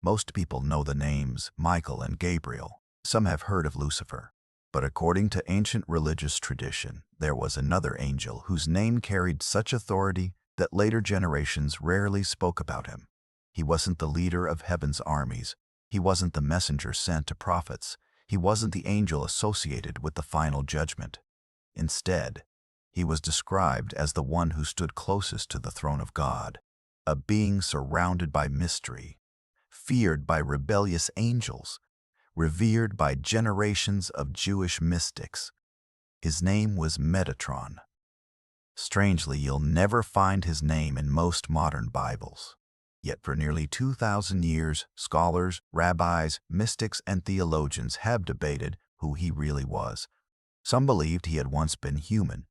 Most people know the names Michael and Gabriel. Some have heard of Lucifer. But according to ancient religious tradition, there was another angel whose name carried such authority that later generations rarely spoke about him. He wasn't the leader of heaven's armies. He wasn't the messenger sent to prophets. He wasn't the angel associated with the final judgment. Instead, he was described as the one who stood closest to the throne of God, a being surrounded by mystery, feared by rebellious angels, revered by generations of Jewish mystics. His name was Metatron. Strangely, you'll never find his name in most modern Bibles. Yet for nearly 2,000 years, scholars, rabbis, mystics, and theologians have debated who he really was. Some believed he had once been human.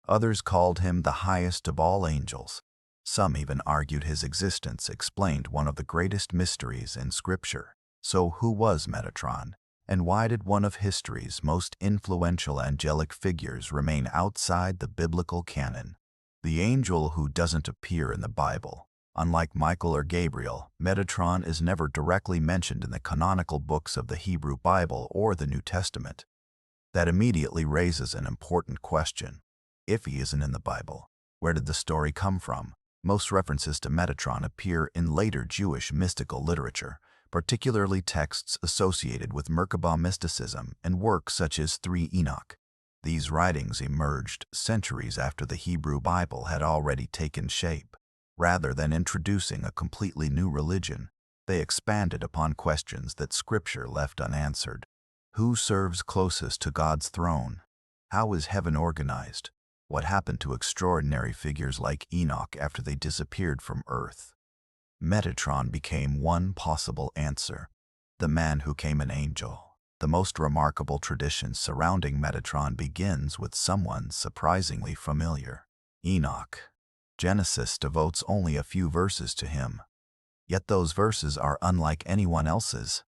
Others called him the highest of all angels. Some even argued his existence explained one of the greatest mysteries in Scripture. So who was Metatron, and why did one of history's most influential angelic figures remain outside the biblical canon? The angel who doesn't appear in the Bible. Unlike Michael or Gabriel, Metatron is never directly mentioned in the canonical books of the Hebrew Bible or the New Testament. That immediately raises an important question. If he isn't in the Bible, where did the story come from? Most references to Metatron appear in later Jewish mystical literature, particularly texts associated with Merkabah mysticism and works such as 3 Enoch. These writings emerged centuries after the Hebrew Bible had already taken shape. Rather than introducing a completely new religion, they expanded upon questions that Scripture left unanswered. Who serves closest to God's throne? How is heaven organized? What happened to extraordinary figures like Enoch after they disappeared from earth? Metatron became one possible answer, the man who came an angel. The most remarkable tradition surrounding Metatron begins with someone surprisingly familiar, Enoch. Genesis devotes only a few verses to him, yet those verses are unlike anyone else's.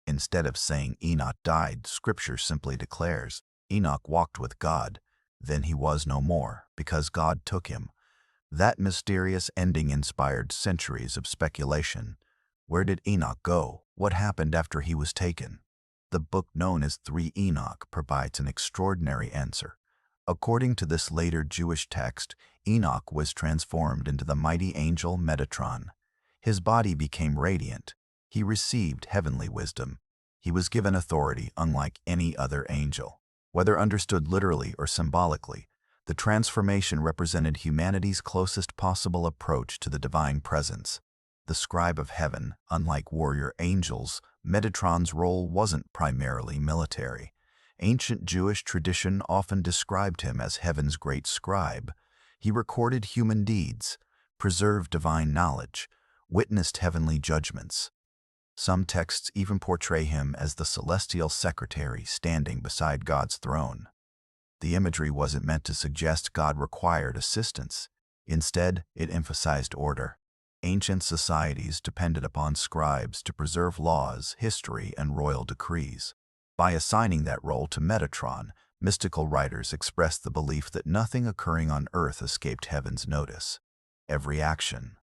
Instead of saying Enoch died, Scripture simply declares, Enoch walked with God, then he was no more, because God took him. That mysterious ending inspired centuries of speculation. Where did Enoch go? What happened after he was taken? The book known as 3 Enoch provides an extraordinary answer. According to this later Jewish text, Enoch was transformed into the mighty angel Metatron. His body became radiant. He received heavenly wisdom. He was given authority unlike any other angel. Whether understood literally or symbolically, the transformation represented humanity's closest possible approach to the divine presence. The scribe of heaven, unlike warrior angels, Metatron's role wasn't primarily military. Ancient Jewish tradition often described him as heaven's great scribe. He recorded human deeds, preserved divine knowledge, witnessed heavenly judgments. Some texts even portray him as the celestial secretary standing beside God's throne. The imagery wasn't meant to suggest God required assistance. Instead, it emphasized order. Ancient societies depended upon scribes to preserve laws, history, and royal decrees. By assigning that role to Metatron, mystical writers expressed the belief that nothing occurring on earth escaped heaven's notice. Every action,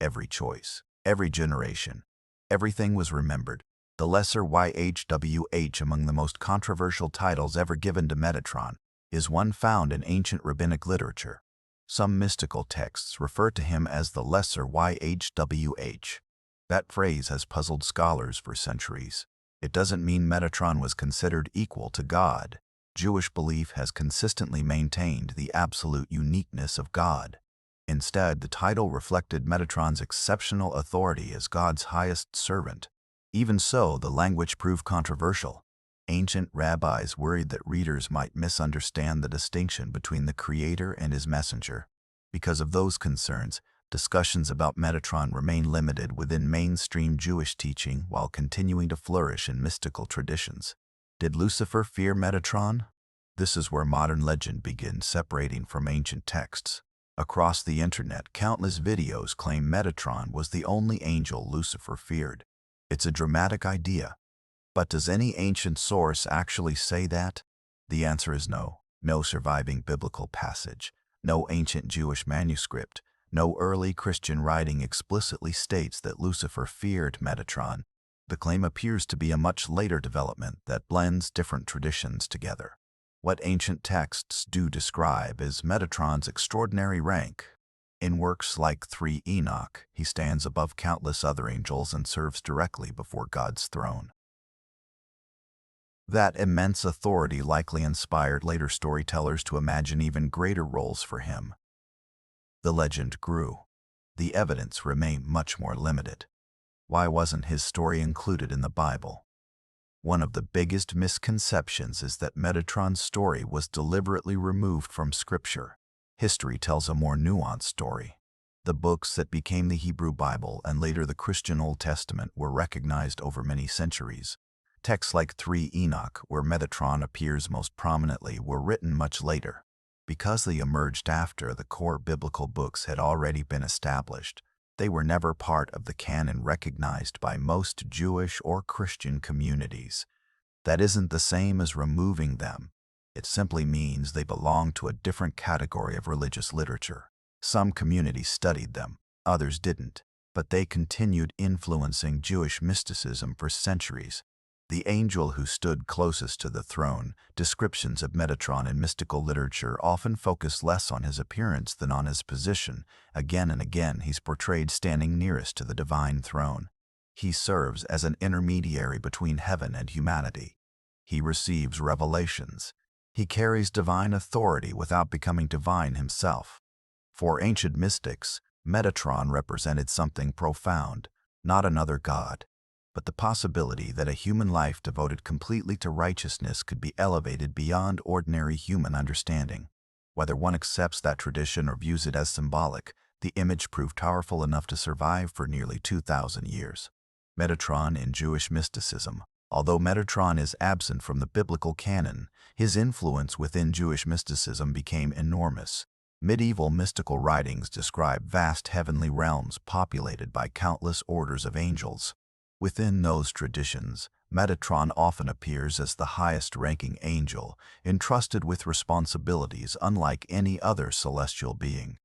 every choice, every generation, everything was remembered. The lesser YHWH, among the most controversial titles ever given to Metatron, is one found in ancient rabbinic literature. Some mystical texts refer to him as the lesser YHWH. That phrase has puzzled scholars for centuries. It doesn't mean Metatron was considered equal to God. Jewish belief has consistently maintained the absolute uniqueness of God. Instead, the title reflected Metatron's exceptional authority as God's highest servant. Even so, the language proved controversial. Ancient rabbis worried that readers might misunderstand the distinction between the Creator and his messenger. Because of those concerns, discussions about Metatron remain limited within mainstream Jewish teaching while continuing to flourish in mystical traditions. Did Lucifer fear Metatron? This is where modern legend begins separating from ancient texts. Across the internet, countless videos claim Metatron was the only angel Lucifer feared. It's a dramatic idea. But does any ancient source actually say that? The answer is no. No surviving biblical passage, no ancient Jewish manuscript, no early Christian writing explicitly states that Lucifer feared Metatron. The claim appears to be a much later development that blends different traditions together. What ancient texts do describe is Metatron's extraordinary rank. In works like 3 Enoch, he stands above countless other angels and serves directly before God's throne. That immense authority likely inspired later storytellers to imagine even greater roles for him. The legend grew. The evidence remained much more limited. Why wasn't his story included in the Bible? One of the biggest misconceptions is that Metatron's story was deliberately removed from Scripture. History tells a more nuanced story. The books that became the Hebrew Bible and later the Christian Old Testament were recognized over many centuries. Texts like 3 Enoch, where Metatron appears most prominently, were written much later. Because they emerged after the core biblical books had already been established, they were never part of the canon recognized by most Jewish or Christian communities. That isn't the same as removing them. It simply means they belong to a different category of religious literature. Some communities studied them, others didn't, but they continued influencing Jewish mysticism for centuries. The angel who stood closest to the throne, descriptions of Metatron in mystical literature often focus less on his appearance than on his position. Again and again, he's portrayed standing nearest to the divine throne. He serves as an intermediary between heaven and humanity. He receives revelations. He carries divine authority without becoming divine himself. For ancient mystics, Metatron represented something profound, not another god, but the possibility that a human life devoted completely to righteousness could be elevated beyond ordinary human understanding. Whether one accepts that tradition or views it as symbolic, the image proved powerful enough to survive for nearly 2,000 years. Metatron in Jewish mysticism. Although Metatron is absent from the biblical canon, his influence within Jewish mysticism became enormous. Medieval mystical writings describe vast heavenly realms populated by countless orders of angels. Within those traditions, Metatron often appears as the highest-ranking angel, entrusted with responsibilities unlike any other celestial being.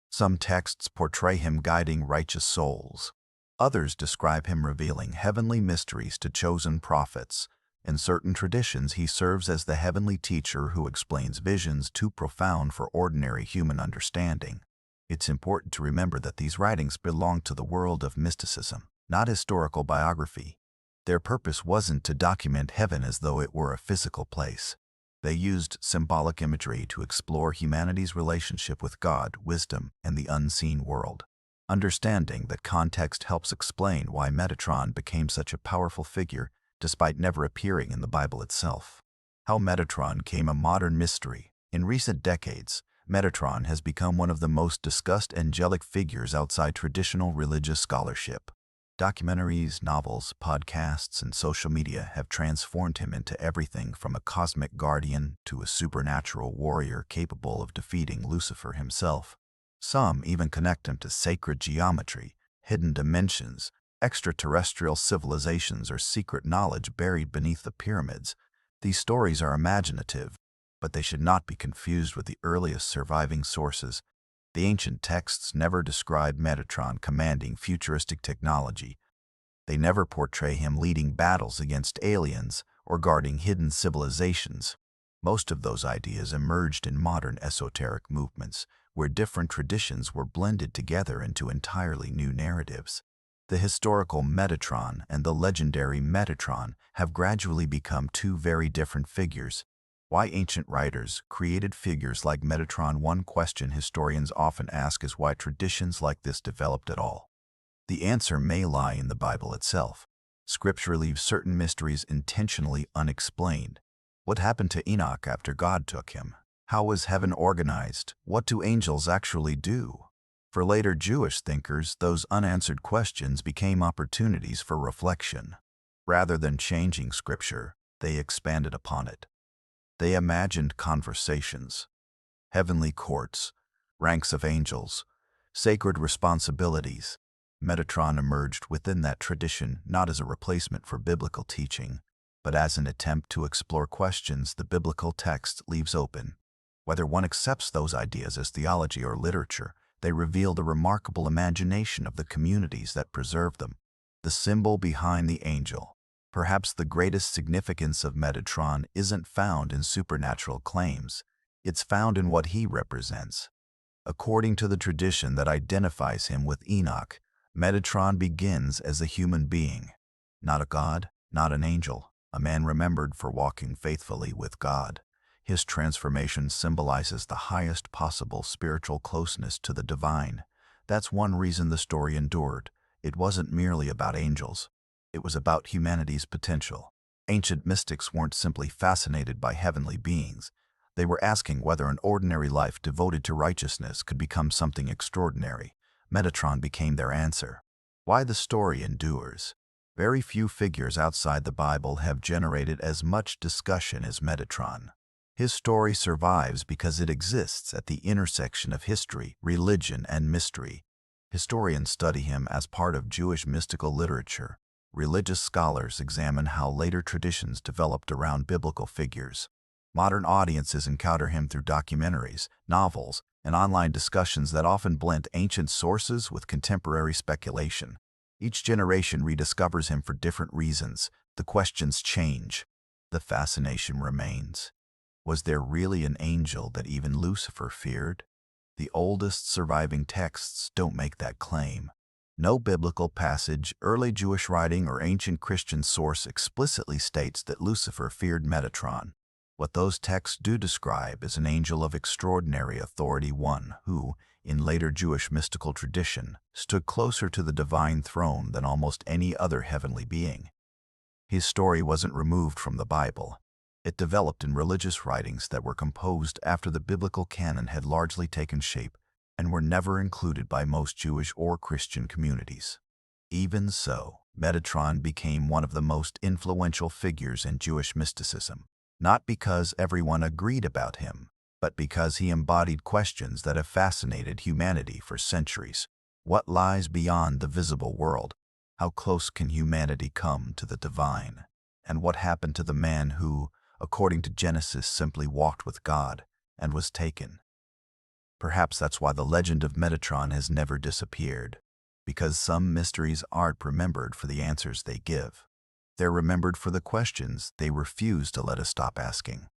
Some texts portray him guiding righteous souls. Others describe him revealing heavenly mysteries to chosen prophets. In certain traditions, he serves as the heavenly teacher who explains visions too profound for ordinary human understanding. It's important to remember that these writings belong to the world of mysticism, not historical biography. Their purpose wasn't to document heaven as though it were a physical place. They used symbolic imagery to explore humanity's relationship with God, wisdom, and the unseen world. Understanding that context helps explain why Metatron became such a powerful figure despite never appearing in the Bible itself. How Metatron became a modern mystery. In recent decades, Metatron has become one of the most discussed angelic figures outside traditional religious scholarship. Documentaries, novels, podcasts, and social media have transformed him into everything from a cosmic guardian to a supernatural warrior capable of defeating Lucifer himself. Some even connect him to sacred geometry, hidden dimensions, extraterrestrial civilizations, or secret knowledge buried beneath the pyramids. These stories are imaginative, but they should not be confused with the earliest surviving sources. The ancient texts never describe Metatron commanding futuristic technology. They never portray him leading battles against aliens or guarding hidden civilizations. Most of those ideas emerged in modern esoteric movements, where different traditions were blended together into entirely new narratives. The historical Metatron and the legendary Metatron have gradually become two very different figures. Why ancient writers created figures like Metatron? One question historians often ask is why traditions like this developed at all. The answer may lie in the Bible itself. Scripture leaves certain mysteries intentionally unexplained. What happened to Enoch after God took him? How was heaven organized? What do angels actually do? For later Jewish thinkers, those unanswered questions became opportunities for reflection. Rather than changing Scripture, they expanded upon it. They imagined conversations, heavenly courts, ranks of angels, sacred responsibilities. Metatron emerged within that tradition not as a replacement for biblical teaching, but as an attempt to explore questions the biblical text leaves open. Whether one accepts those ideas as theology or literature, they reveal the remarkable imagination of the communities that preserved them. the symbol behind the angel. Perhaps the greatest significance of Metatron isn't found in supernatural claims. It's found in what he represents. According to the tradition that identifies him with Enoch, Metatron begins as a human being. Not a god, not an angel, a man remembered for walking faithfully with God. His transformation symbolizes the highest possible spiritual closeness to the divine. That's one reason the story endured. It wasn't merely about angels. It was about humanity's potential. Ancient mystics weren't simply fascinated by heavenly beings. They were asking whether an ordinary life devoted to righteousness could become something extraordinary. Metatron became their answer. Why the story endures? Very few figures outside the Bible have generated as much discussion as Metatron. His story survives because it exists at the intersection of history, religion, and mystery. Historians study him as part of Jewish mystical literature. Religious scholars examine how later traditions developed around biblical figures. Modern audiences encounter him through documentaries, novels, and online discussions that often blend ancient sources with contemporary speculation. Each generation rediscovers him for different reasons. The questions change. The fascination remains. Was there really an angel that even Lucifer feared? The oldest surviving texts don't make that claim. No biblical passage, early Jewish writing, or ancient Christian source explicitly states that Lucifer feared Metatron. What those texts do describe is an angel of extraordinary authority, one who, in later Jewish mystical tradition, stood closer to the divine throne than almost any other heavenly being. His story wasn't removed from the Bible. It developed in religious writings that were composed after the biblical canon had largely taken shape and were never included by most Jewish or Christian communities. Even so, Metatron became one of the most influential figures in Jewish mysticism, not because everyone agreed about him, but because he embodied questions that have fascinated humanity for centuries. What lies beyond the visible world? How close can humanity come to the divine? And what happened to the man who, according to Genesis, simply walked with God and was taken? Perhaps that's why the legend of Metatron has never disappeared, because some mysteries aren't remembered for the answers they give. They're remembered for the questions they refuse to let us stop asking.